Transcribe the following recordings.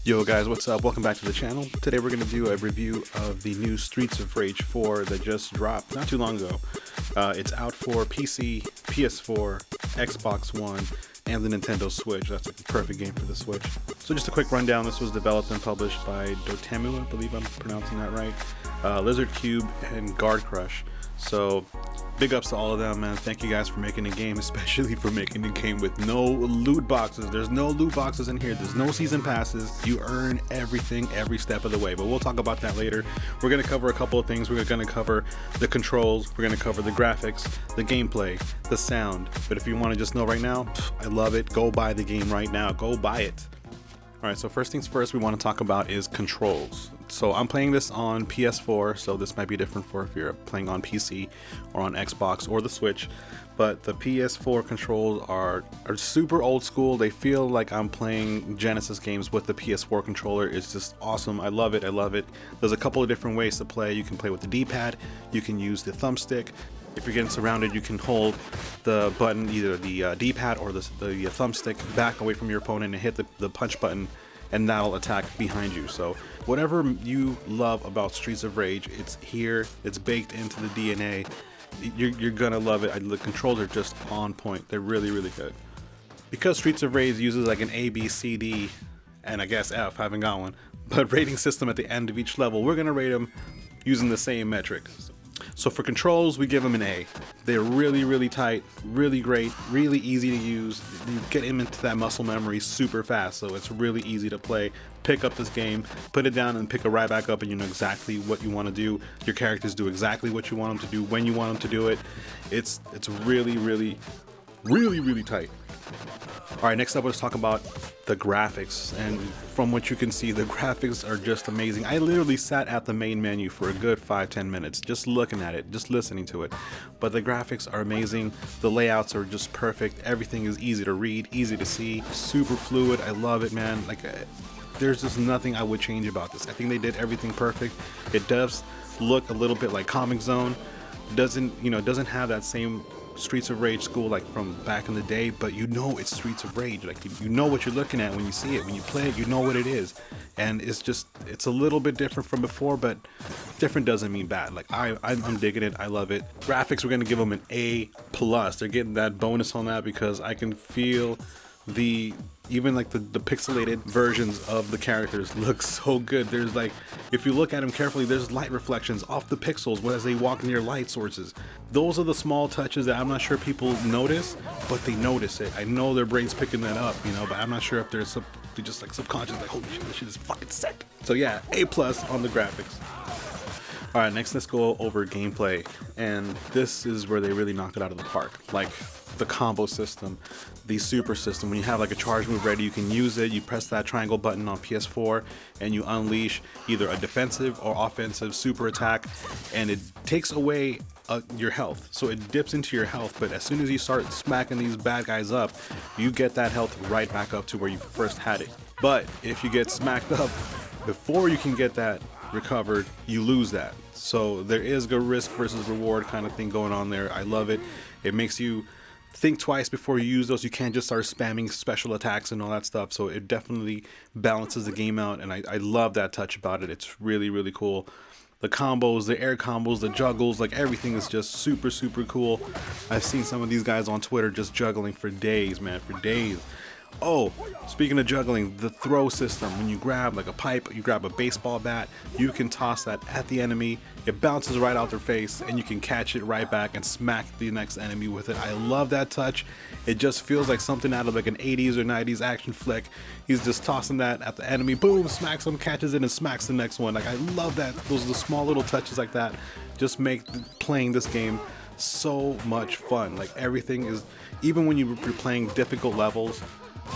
Yo guys, what's up? Welcome back to the channel. Today we're going to do a review of the new Streets of Rage 4 that just dropped not too long ago. It's out for PC, PS4, Xbox One, and the Nintendo Switch. That's a perfect game for the Switch. So just a quick rundown. This was developed and published by Dotemu, I believe I'm pronouncing that right. Lizard Cube and Guard Crush. So big ups to all of them, man. Thank you guys for making the game, especially for making the game with no loot boxes. There's no loot boxes in here. There's no season passes. You earn everything every step of the way, but we'll talk about that later. We're going to cover a couple of things. We're going to cover the controls. We're going to cover the graphics, the gameplay, the sound. But if you want to just know right now, I love it. Go buy the game right now. Go buy it. Alright, so first things first we want to talk about is controls. So I'm playing this on PS4, so this might be different for if you're playing on PC or on Xbox or the Switch. But the PS4 controls are super old school. They feel like I'm playing Genesis games with the PS4 controller. It's just awesome. I love it. I love it. There's a couple of different ways to play. You can play with the D-pad. You can use the thumbstick. If you're getting surrounded, you can hold the button, either the D-pad or the thumbstick, back away from your opponent and hit the punch button, and that'll attack behind you. So whatever you love about Streets of Rage, it's here, it's baked into the DNA. You're gonna love it. The controls are just on point. They're really, really good. Because Streets of Rage uses like an A, B, C, D, and I guess F, I haven't got one, but rating system at the end of each level, we're gonna rate them using the same metrics. So for controls, we give them an A. They're really, really tight, really great, really easy to use. You get into that muscle memory super fast, so it's really easy to play. Pick up this game, put it down, and pick it right back up, and you know exactly what you want to do. Your characters do exactly what you want them to do when you want them to do it. It's really, really, really, really tight. Alright, next up let's talk about the graphics, and from what you can see, the graphics are just amazing. I literally sat at the main menu for a good 5-10 minutes just looking at it, just listening to it. But the graphics are amazing, the layouts are just perfect, everything is easy to read, easy to see, super fluid. I love it, man. Like, there's just nothing I would change about this. I think they did everything perfect. It does look a little bit like Comic Zone. Doesn't have that same Streets of Rage school like from back in the day, but you know it's Streets of Rage. Like you know what you're looking at when you see it, when you play it, you know what it is. And it's a little bit different from before, but different doesn't mean bad. Like I'm digging it. I love it. Graphics, we're gonna give them an A+. They're getting that bonus on that because I can feel even like the pixelated versions of the characters look so good. There's like, if you look at them carefully, there's light reflections off the pixels as they walk near light sources. Those are the small touches that I'm not sure people notice, but they notice it. I know their brain's picking that up, but I'm not sure if they're just like subconscious, like, holy shit, this shit is fucking sick. So yeah, A+ on the graphics. Alright, next let's go over gameplay, and this is where they really knock it out of the park. Like the combo system, the super system. When you have like a charge move ready, you can use it. You press that triangle button on PS4 and you unleash either a defensive or offensive super attack, and it takes away your health. So it dips into your health, but as soon as you start smacking these bad guys up, you get that health right back up to where you first had it. But if you get smacked up before you can get that recovered, you lose that. So there is a risk versus reward kind of thing going on there. I love it. It makes you think twice before you use those. You can't just start spamming special attacks and all that stuff. So it definitely balances the game out, and I love that touch about it. It's really, really cool. The combos, the air combos, the juggles, like everything is just super, super cool. I've seen some of these guys on Twitter just juggling for days, man, for days. Oh, speaking of juggling, the throw system. When you grab like a pipe, you grab a baseball bat, you can toss that at the enemy. It bounces right out their face, and you can catch it right back and smack the next enemy with it. I love that touch. It just feels like something out of like an 80s or 90s action flick. He's just tossing that at the enemy, boom, smacks him, catches it, and smacks the next one. Like, I love that. Those are the small little touches like that just make playing this game so much fun. Like, everything is, even when you're playing difficult levels,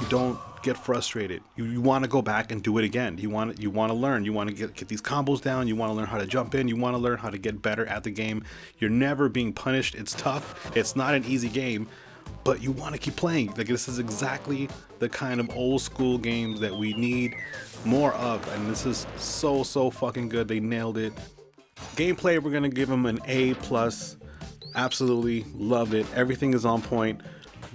you don't get frustrated. You want to go back and do it again. You want to learn. You want to get these combos down. You want to learn how to jump in. You want to learn how to get better at the game. You're never being punished. It's tough. It's not an easy game, but you want to keep playing. Like, this is exactly the kind of old school games that we need more of, and this is so fucking good. They nailed it. Gameplay, we're gonna give them an A+. Absolutely loved it. Everything is on point.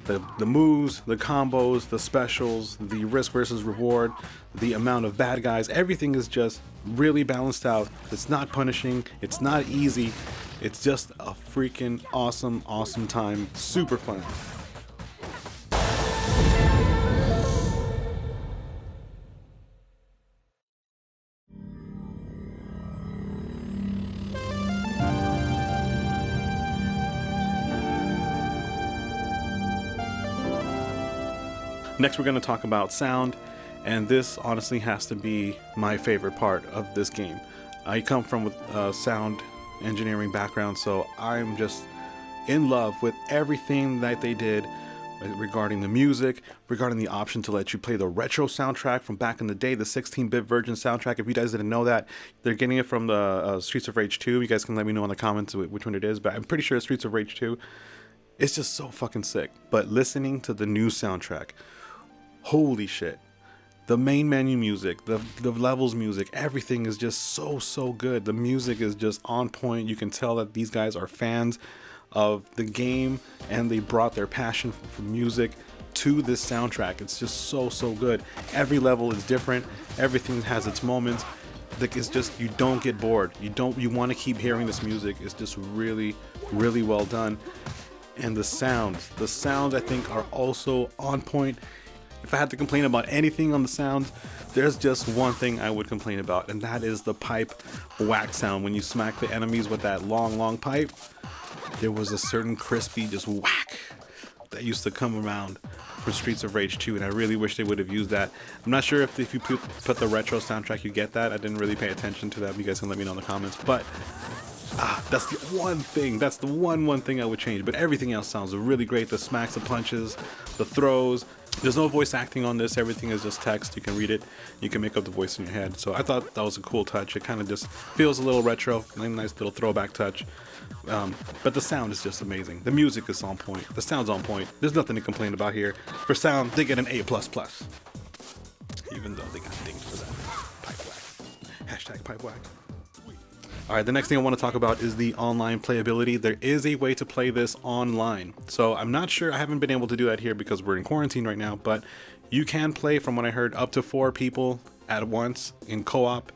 The moves, the combos, the specials, the risk versus reward, the amount of bad guys, everything is just really balanced out. It's not punishing, it's not easy, it's just a freaking awesome time. Super fun. Next, we're going to talk about sound, and this honestly has to be my favorite part of this game. I come from a sound engineering background, so I'm just in love with everything that they did regarding the music, regarding the option to let you play the retro soundtrack from back in the day, the 16-bit version soundtrack. If you guys didn't know that, they're getting it from the Streets of Rage 2. You guys can let me know in the comments which one it is, but I'm pretty sure it's Streets of Rage 2. It's just so fucking sick. But listening to the new soundtrack, holy shit. The main menu music, the levels music, everything is just so good. The music is just on point. You can tell that these guys are fans of the game and they brought their passion for music to this soundtrack. It's just so good. Every level is different. Everything has its moments. Like, it's just, you don't get bored. You want to keep hearing this music. It's just really well done. And the sounds I think are also on point. If I had to complain about anything on the sounds, there's just one thing I would complain about, and that is the pipe whack sound. When you smack the enemies with that long pipe, there was a certain crispy just whack that used to come around from Streets of Rage 2, and I really wish they would have used that. I'm not sure if you put the retro soundtrack you get that. I didn't really pay attention to that. You guys can let me know in the comments, but that's the one thing. That's the one thing I would change. But everything else sounds really great. The smacks, the punches, the throws. There's no voice acting on this. Everything is just text. You can read it. You can make up the voice in your head. So I thought that was a cool touch. It kind of just feels a little retro. A nice little throwback touch. But the sound is just amazing. The music is on point. The sound's on point. There's nothing to complain about here. For sound, they get an A++. Even though they got dinged for that. Pipe whack. Hashtag pipe whack. Alright, the next thing I want to talk about is the online playability. There is a way to play this online. So I'm not sure, I haven't been able to do that here because we're in quarantine right now, but you can play, from what I heard, up to 4 people at once in co-op,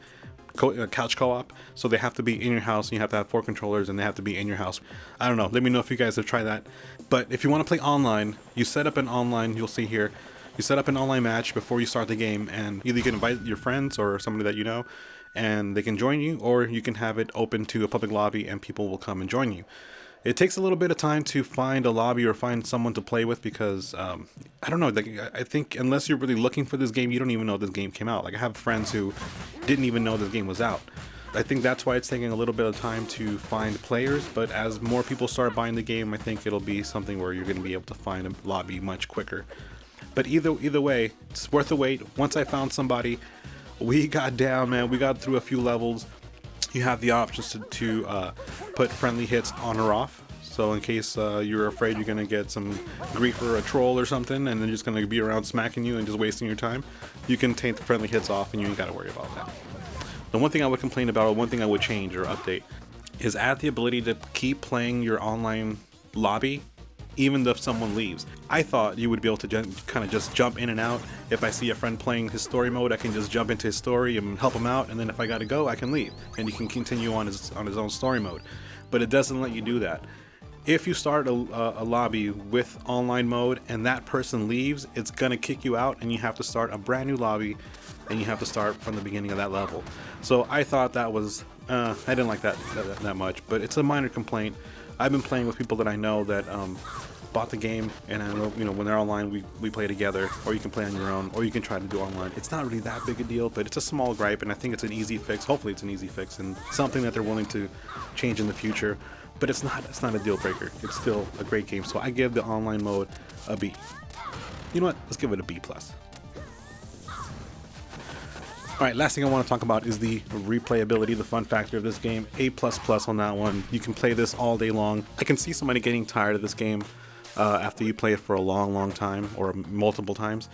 couch co-op. So they have to be in your house, and you have to have 4 controllers, and they have to be in your house. I don't know, let me know if you guys have tried that. But if you want to play online, you set up an online, you'll see here, you set up an online match before you start the game, and either you can invite your friends or somebody that you know, and they can join you, or you can have it open to a public lobby and people will come and join you. It takes a little bit of time to find a lobby or find someone to play with because, I don't know, like, I think unless you're really looking for this game, you don't even know this game came out. Like, I have friends who didn't even know this game was out. I think that's why it's taking a little bit of time to find players, but as more people start buying the game, I think it'll be something where you're going to be able to find a lobby much quicker. But either way, it's worth the wait. Once I found somebody, we got down, man. We got through a few levels. You have the options to put friendly hits on or off. So in case you're afraid you're going to get some grief or a troll or something, and they're just going to be around smacking you and just wasting your time, you can take the friendly hits off and you ain't got to worry about that. The one thing I would complain about, or one thing I would change or update, is add the ability to keep playing your online lobby even if someone leaves. I thought you would be able to kind of just jump in and out. If I see a friend playing his story mode, I can just jump into his story and help him out, and then if I gotta go, I can leave and he can continue on his own story mode. But it doesn't let you do that. If you start a lobby with online mode and that person leaves, it's gonna kick you out and you have to start a brand new lobby and you have to start from the beginning of that level. So I thought that was I didn't like that much, but it's a minor complaint. I've been playing with people that I know that bought the game, and I know, you know, when they're online, we play together, or you can play on your own, or you can try to do online. It's not really that big a deal, but it's a small gripe, and I think it's an easy fix. Hopefully it's an easy fix and something that they're willing to change in the future. But it's not a deal breaker. It's still a great game, so I give the online mode a B. You know what? Let's give it a B+. Alright, last thing I want to talk about is the replayability, the fun factor of this game. A++ on that one. You can play this all day long. I can see somebody getting tired of this game after you play it for a long time or multiple times.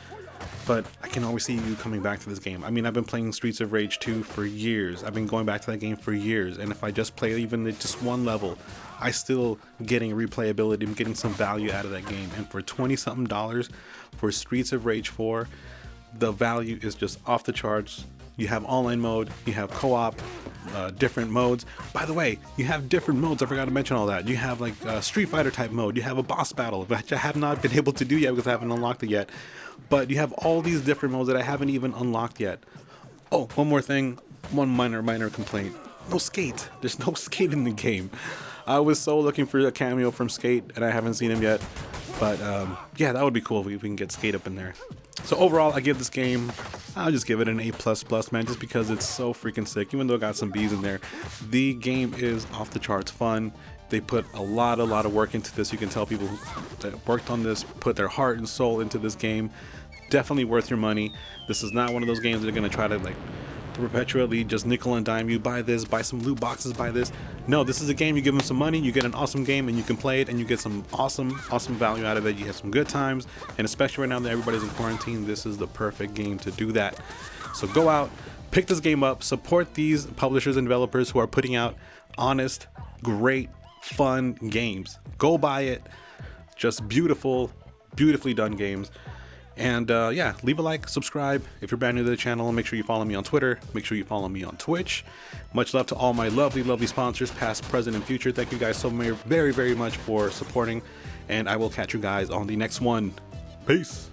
but I can always see you coming back to this game. I mean, I've been playing Streets of Rage 2 for years. I've been going back to that game for years, and if I just play even just one level, I still getting replayability. I'm getting some value out of that game, and for $20-something for Streets of Rage 4, the value is just off the charts. You have online mode, you have co-op, different modes. By the way, you have different modes. I forgot to mention all that. You have like a Street Fighter type mode. You have a boss battle, which I have not been able to do yet because I haven't unlocked it yet. But you have all these different modes that I haven't even unlocked yet. Oh, one more thing, one minor complaint. No Skate. There's no Skate in the game. I was so looking for a cameo from Skate, and I haven't seen him yet. But yeah, that would be cool if we can get Skate up in there. So overall, I give this game, I'll just give it an A++, man, just because it's so freaking sick. Even though it got some B's in there, the game is off the charts fun. They put a lot of work into this. You can tell people that worked on this put their heart and soul into this game. Definitely worth your money. This is not one of those games that are going to try to like perpetually just nickel and dime you. Buy this, buy some loot boxes, buy this. No, this is a game, you give them some money, you get an awesome game, and you can play it, and you get some awesome value out of it. You have some good times, and especially right now that everybody's in quarantine, this is the perfect game to do that. So go out, pick this game up, support these publishers and developers who are putting out honest, great, fun games. Go buy it. Just beautifully done games. And yeah, leave a like, subscribe if you're brand new to the channel. Make sure you follow me on Twitter. Make sure you follow me on Twitch. Much love to all my lovely sponsors, past, present, and future. Thank you guys so very much for supporting. And I will catch you guys on the next one. Peace.